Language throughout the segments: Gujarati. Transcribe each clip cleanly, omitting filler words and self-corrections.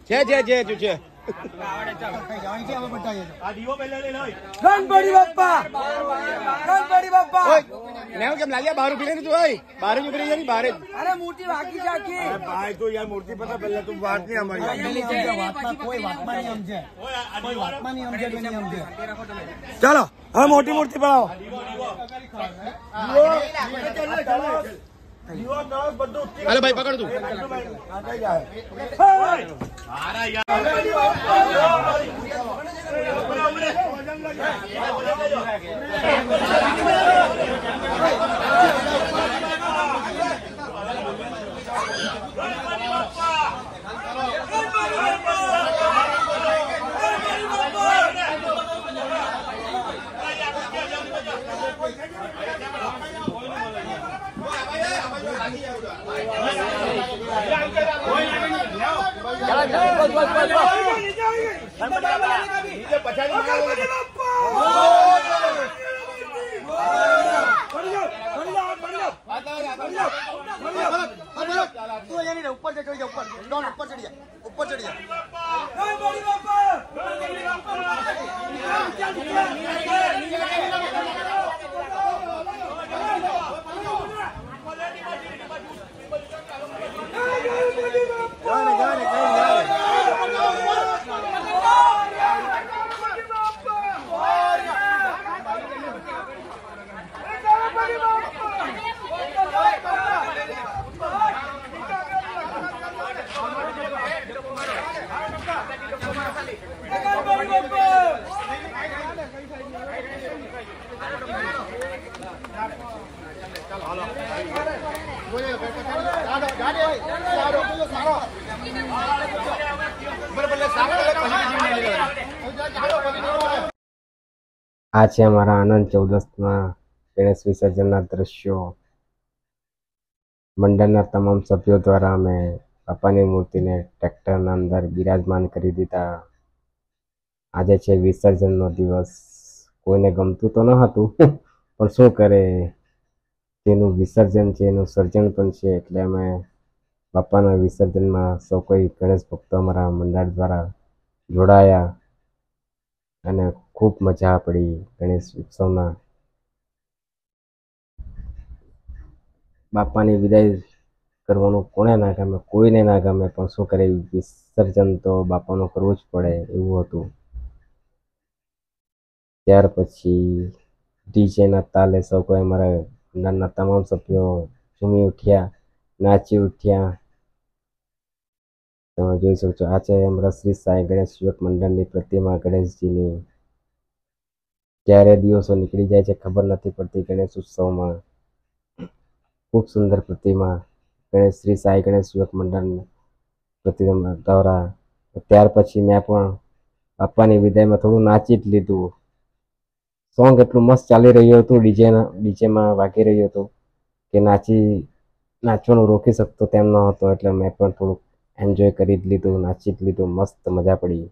છે ગણપતિ બાપ્પા મેં કેમ લાગ્યા બહાર ઉભી રહી તું ભાઈ બહાર જ ઉભી રહી બહાર જ અરે મૂર્તિ વાગી જાકી ભાઈ તું યાર મૂર્તિ પતા પહેલા તું વાત નહીં અમારી કોઈ વાતમાં નહીં સમજે ચાલો હવે મોટી મૂર્તિ બનાવો અરે ભાઈ પકડ તું ऊपर चढ़िया આ છે અમારા આનંદ 14માં ગણેશ વિસર્જનના દ્રશ્યો. મંડળના તમામ સભ્યો દ્વારા અમે બાપાની મૂર્તિને ટ્રેક્ટરના અંદર બિરાજમાન કરી દીધા. આજે છે વિસર્જનનો દિવસ. કોઈને ગમતું તો ન હતું પણ શું કરે, જેનું વિસર્જન છે એનું સર્જન પણ છે. એટલે અમે બાપાના વિસર્જનમાં સૌ કોઈ ગણેશ ભક્તો અમારા મંડળ દ્વારા જોડાયા અને ખૂબ મજા પડી. ગણેશ ઉત્સવમાં બાપાની વિદાય કરવાનું કોને ના ગમે, કોઈને ના ગમે, પણ શું કરે, વિસર્જન તો બાપાનું કરવું જ પડે એવું હતું. ત્યાર પછી ડીજેના તાલે સૌ કોઈ અમારા મંડળના તમામ સભ્યો ઝૂમી ઉઠ્યા, નાચી ઉઠ્યા. તમે જોઈ શકો છો, આ છે અમારા શ્રી સાંઈ ગણેશ યુવક મંડળની પ્રતિમા ગણેશજીની. ક્યારે દિવસો નીકળી જાય છે ખબર નથી પડતી. ગણેશ ઉત્સવમાં ખૂબ સુંદર પ્રતિમા ગણેશ શ્રી સાંઈ ગણેશ યુવક મંડળની પ્રતિમા દ્વારા. ત્યાર પછી મેં પણ બાપાની વિદાયમાં થોડું નાચી જ લીધું. સોંગ એટલું મસ્ત ચાલી રહ્યું હતું, ડીજેમાં વાગી રહ્યું હતું કે નાચવાનું રોકી શકતો તેમ ન હતો. એટલે મેં પણ થોડુંક એન્જોય કરી જ લીધું, નાચી જ લીધું. મસ્ત મજા પડી.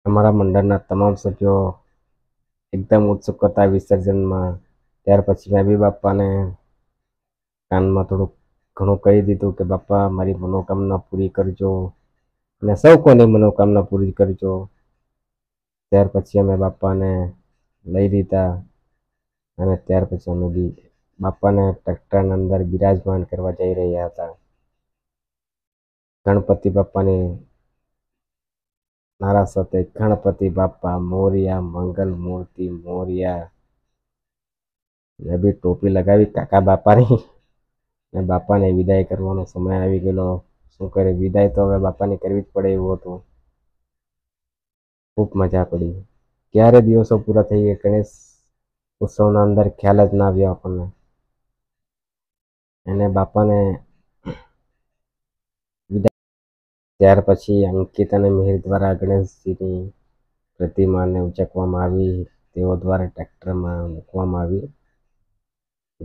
અમારા મંડળના તમામ સભ્યો એકદમ ઉત્સુક હતા વિસર્જનમાં. ત્યાર પછી મેં બી બાપાને કાનમાં થોડુંક ઘણું કહી દીધું કે બાપા મારી મનોકામના પૂરી કરજો અને સૌ કોઈની મનોકામના પૂરી કરજો. ત્યાર પછી અમે બાપાને લઈ લીધા અને ત્યાર પછી અમે બી બાપાને ટ્રેક્ટરના અંદર બિરાજમાન કરવા જઈ રહ્યા હતા. ગણપતિ બાપાની નારા સાથે ગણપતિ બાપા મોરિયા, મંગલ મૂર્તિ મોરિયા. મેં બી ટોપી લગાવી કાકા બાપાની ને બાપાને વિદાય કરવાનો સમય આવી ગયેલો. શું કરે, વિદાય તો હવે બાપાની કરવી જ પડે એવું હતું. ખૂબ મજા પડી. ક્યારે દિવસો પૂરા થઈ ગયા ગણેશ ઉત્સવના અંદર ખ્યાલ જ ના આવ્યો આપણને. અને બાપાને ત્યાર પછી અંકિત અને મિહિર દ્વારા ગણેશજીની પ્રતિમાને ઉંચકવામાં આવી. તેઓ દ્વારા ટ્રેક્ટરમાં મૂકવામાં આવી.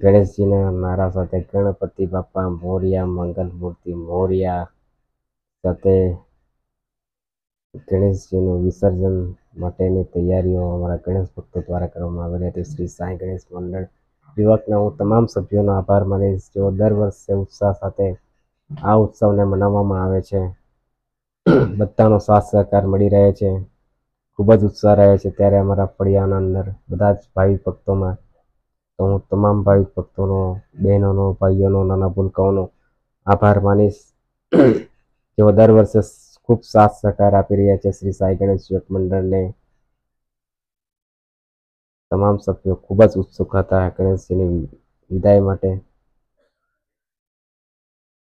ગણેશજીના નારા સાથે ગણપતિ બાપા મોરિયા, મંગલ મૂર્તિ મોરિયા સાથે ગણેશજીનું વિસર્જન માટેની તૈયારીઓ અમારા ગણેશ ભક્તો દ્વારા કરવામાં આવેલી હતી. શ્રી સાંઈ ગણેશ મંડળ યુવકના હું તમામ સભ્યોનો આભાર માનીશ, જેઓ દર વર્ષે ઉત્સાહ સાથે આ ઉત્સવને મનાવવામાં આવે છે. બધાનો સાથ સહકાર મળી રહે છે, ખૂબ જ ઉત્સાહ રહે છે. ત્યારે અમારા ફળિયાના અંદર બધા જ ભાવિક ભક્તોમાં તો હું તમામ ભાવિક ભક્તોનો, બહેનોનો, ભાઈઓનો, નાના ભૂલકાઓનો આભાર માનીશ, જેઓ દર વર્ષે ખૂબ સાથ સહકાર આપી રહ્યા છે શ્રી સાંઈ ગણેશ યુવક મંડળને. તમામ સભ્યો ખૂબ જ ઉત્સુક હતા ગણેશજીની વિદાય માટે.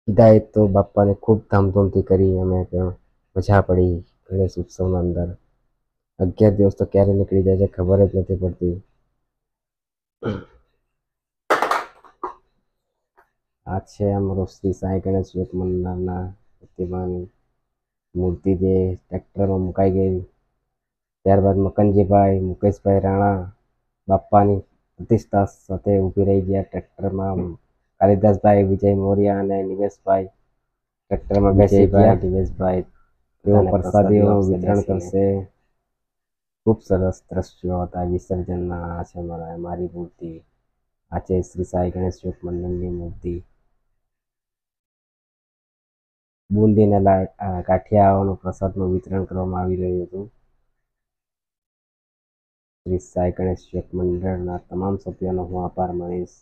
વિદાય તો બાપાને ખૂબ ધામધૂમથી કરી. અમે પણ મજા પડી ગણેશ ઉત્સવના અંદર. 11 દિવસ તો ક્યારે નીકળી જાય છે ખબર જ નથી પડતી. આ છે અમારો શ્રી સાંઈ ગણેશ યુવક મંડળના પ્રતિમાની મૂર્તિ જે ટ્રેક્ટરમાં મુકાઈ ગઈ. ત્યારબાદ મકનજીભાઈ, મુકેશભાઈ રાણા બાપાની પ્રતિષ્ઠા સાથે ઊભી રહી ગયા ટ્રેક્ટરમાં. કાલિદાસભાઈ, વિજય મોરિયા અને નિવેશભાઈ ટ્રેક્ટરમાં બેસી ગયા. નિવેશભાઈ તેઓ પ્રસાદીઓનું વિતરણ કરશે. ખૂબ સરસ દ્રશ્યો હતા વિસર્જનના. આ છે મારી મૂર્તિ, આ છે શ્રી સાંઈ ગણેશ યુવક મંડળની મૂર્તિ. બુંદીના ગાંઠિયાઓનું પ્રસાદનું વિતરણ કરવામાં આવી રહ્યું હતું. શ્રી સાંઈ ગણેશ યુવક મંડળના તમામ સભ્યોનો હું આભાર માનીશ.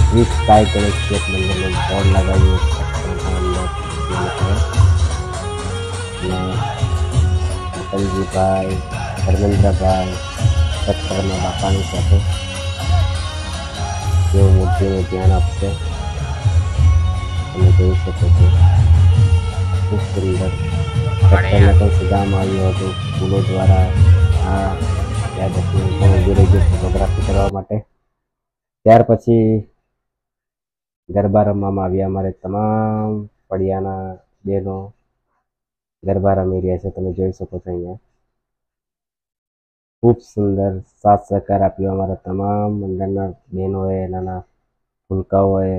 શ્રી સાંઈ ગણેશ યુવક મંડળનું બોર્ડ લગાવ્યું મકનજીભાઈ, ધર્મેન્દ્રભાઈ ટ્રેક્ટરમાં બાપાની સાથે તેઓ મૂર્તિને ધ્યાન આપશે. તમે જોઈ શકો છો ખૂબ સુંદર ટ્રેક્ટરને પણ સજાવવામાં આવ્યું હતું ફૂલો દ્વારા. આ યાદ હતું પણ ઊભી રહી ગઈ ફોટોગ્રાફી કરવા માટે. ત્યાર પછી ગરબા રમવામાં આવ્યા. અમારે તમામ ફળિયાના બહેનો ગરબા રમી રહ્યા છે, તમે જોઈ શકો છો અહીંયા. ખૂબ સુંદર સાથ સહકાર આપ્યો અમારા તમામ મંડળના બહેનોએ, નાના ભૂલકાઓએ,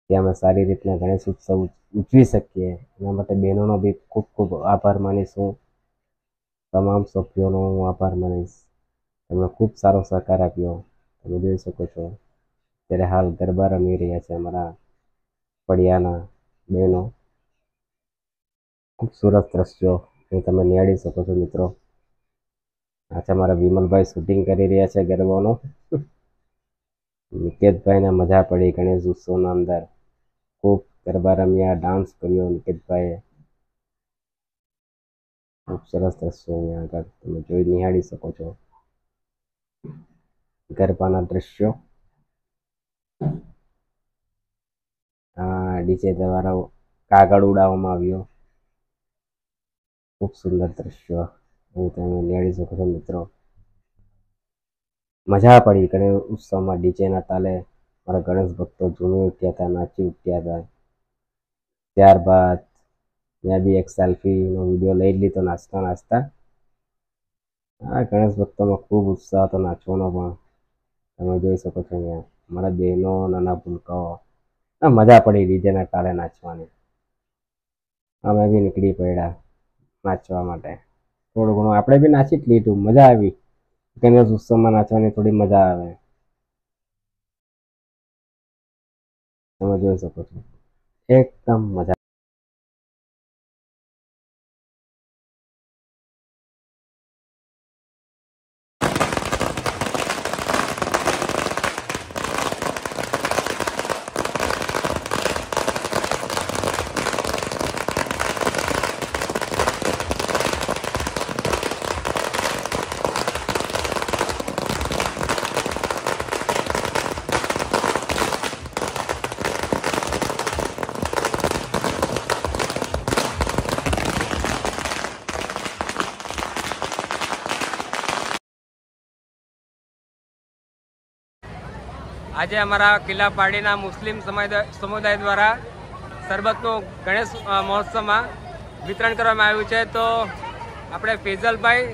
કે અમે સારી રીતના ગણેશ ઉત્સવ ઉજવી શકીએ. એના માટે બહેનોનો બી ખૂબ ખૂબ આભાર માનીશું. તમામ સભ્યોનો હું આભાર માનીશ, તેમણે ખૂબ સારો સહકાર આપ્યો. તમે જોઈ શકો છો ત્યારે હાલ ગરબા રમી રહ્યા છે અમારા ફળિયાના બહેનો. ખૂબ સરસ દ્રશ્યો એ તમે નિહાળી શકો છો મિત્રો. આ છે અમારા વિમલભાઈ શૂટિંગ કરી રહ્યા છે ગરબાનો. નિકેતભાઈને મજા પડી ગણેશ ઉત્સવના અંદર. ખૂબ ગરબા રમ્યા, ડાન્સ કર્યો નિકેતભાઈએ. ખૂબ સરસ દ્રશ્યો અહીંયા આગળ તમે જોઈ નિહાળી શકો છો ગરબાના દ્રશ્યો. આ ડીજે દ્વારા કાગળ ઉડાવવામાં આવ્યો. ખૂબ સુંદર દ્રશ્યો અહીં તમે નિહાળી શકો છો મિત્રો. મજા પડી ગણેશ ઉત્સવમાં. ડીજેના તાલે મારા ગણેશ ભક્તો ઝૂમી ઉઠ્યા હતા, નાચી ઉઠ્યા હતા. ત્યારબાદ મેં બી એક સેલ્ફીનો વિડીયો લઈ લીધો નાચતા નાચતા. આ ગણેશ ભક્તોમાં ખૂબ ઉત્સાહ હતો નાચવાનો પણ. તમે જોઈ શકો છો અહીંયા મારા બહેનો, નાના ભૂલકાઓ. મજા પડી ડીજેના તાલે નાચવાની. અમે બી નીકળી પડ્યા નાચવા માટે. થોડું ઘણું આપણે બી નાચી જ લીધું, મજા આવી. ગણેશ ઉત્સવમાં નાચવાની થોડી મજા આવે. તમે જોઈ શકો છો એકદમ મજા. આજે અમારા કિલ્લા પારડીના મુસ્લિમ સમુદાય દ્વારા શરબતનું ગણેશ મહોત્સવમાં વિતરણ કરવામાં આવ્યું છે. તો આપણે ફેઝલભાઈ,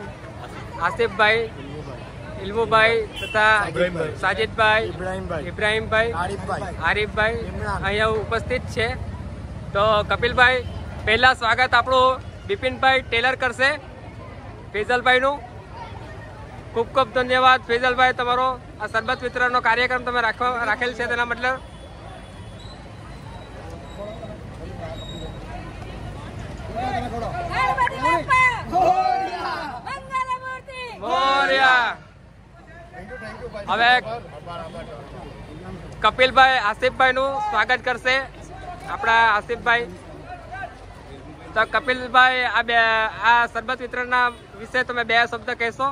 આસિફભાઈ, ઇલ્મુભાઈ તથા સાજિદભાઈ, ઇબ્રાહીમભાઈ, આરીફભાઈ અહીંયા ઉપસ્થિત છે. તો કપિલભાઈ, પહેલા સ્વાગત આપણું બિપિનભાઈ ટેલર કરશે ફેઝલભાઈનું. ખૂબ ખૂબ ધન્યવાદ ફેઝલભાઈ, તમારો આ શરબત વિતરણનો કાર્યક્રમ તમે રાખેલ છે તેના મતલબ. હવે કપિલભાઈ આસિફભાઈ નું સ્વાગત કરશે આપણા આસિફભાઈ. તો કપિલભાઈ, આ શરબત વિતરણના વિશે તમે બે શબ્દ કહેશો.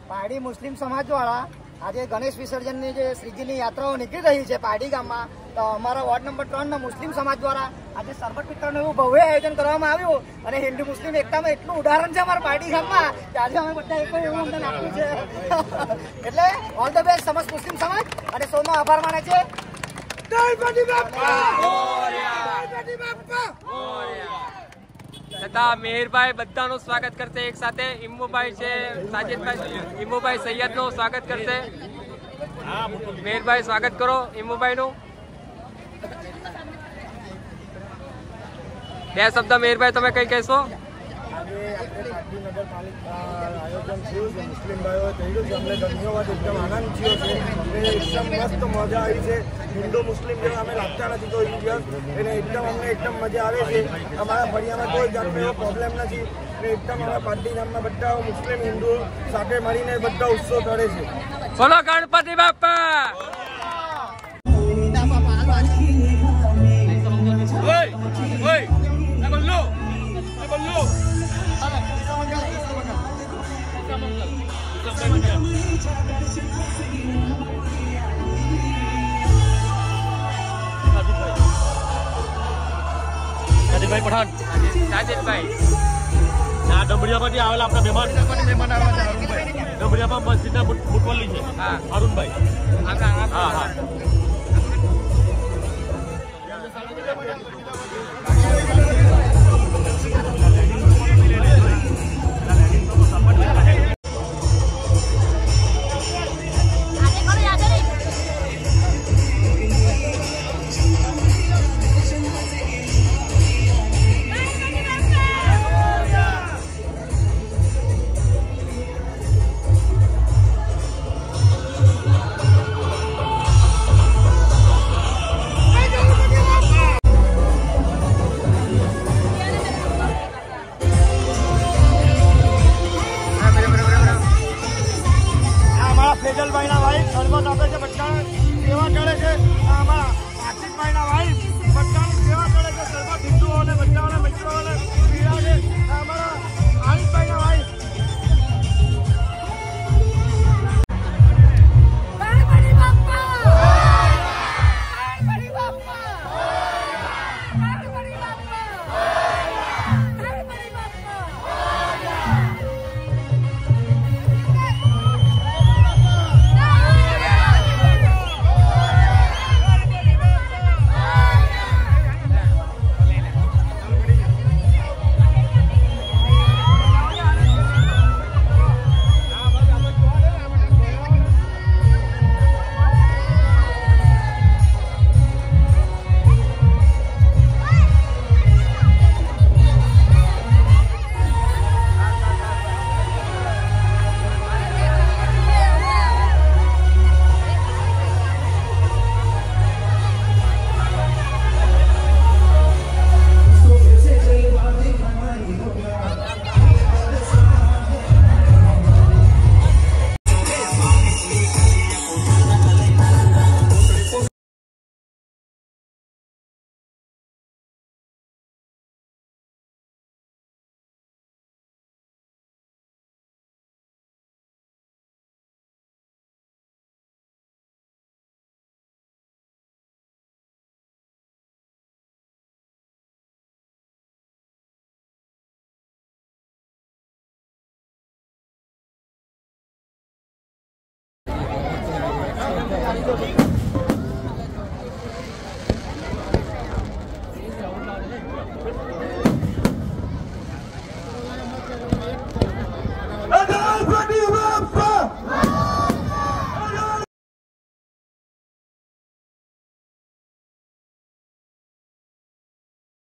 પારડી મુસ્લિમ સમાજ દ્વારા આજે ગણેશ વિસર્જનની જે શ્રીજીની યાત્રાઓ નીકળી રહી છે પારડી ગામમાં, તો અમારા વોર્ડ નંબર 3 મુસ્લિમ સમાજ દ્વારા આજે શરબત વિતરણનું એવું ભવ્ય આયોજન કરવામાં આવ્યું. અને હિન્દુ મુસ્લિમ એકતામાં એટલું ઉદાહરણ છે અમારા પારડી ગામમાં કે આજે અમે બધા એક એવું અમને આપ્યું છે. એટલે ઓલ ધ બેસ્ટ સમસ્ત મુસ્લિમ સમાજ, અને સૌનો આભાર માને છે. તથા મેહરભાઈ બધાનું સ્વાગત કરશે એક સાથે. ઇમ્મુભાઈ છે, સાજિદભાઈ, ઇમ્મુભાઈ સૈયદનું સ્વાગત કરશે. મેહરભાઈ સ્વાગત કરો ઇમ્મુભાઈનું. બે શબ્દ મેહરભાઈ તમે કઈ કહેશો. આયોજન થયું છે, મુસ્લિમ ભાઈઓ થયું છે, અમને ધન્યવાદ, એકદમ આનંદ થયો છે, એકદમ મસ્ત મજા આવી છે. હિન્દુ મુસ્લિમ જેવા અમે લાગતા નથી કોઈ દિવસ, એને એકદમ અમને એકદમ મજા આવે છે. અમારા ફળિયામાં કોઈ જાતનો એવો પ્રોબ્લેમ નથી. એકદમ અમારા પારડી ગામના બધા મુસ્લિમ હિન્દુ સાથે મળીને બધા ઉત્સવ કરે છે. બોલો ગણપતિ બાપા. પઠાણ, સાજિદભાઈ, ડબડિયામાંથી આવેલા આપણા મહેમાન ડબડિયામાં મસ્જિદના ફૂટવલી છે. હા, અરુણભાઈ. હા હા. ફેજલભાઈના વાઈફ શરબત આપે છે, બધાને સેવા કરે છે. અમારા આશિષભાઈના વાઈફ બધાની સેવા કરે છે, શરબત હિન્દુઓને બધાને મિત્રોને પીડા છે. અમારા આરીફભાઈના વાઈફ Thank you.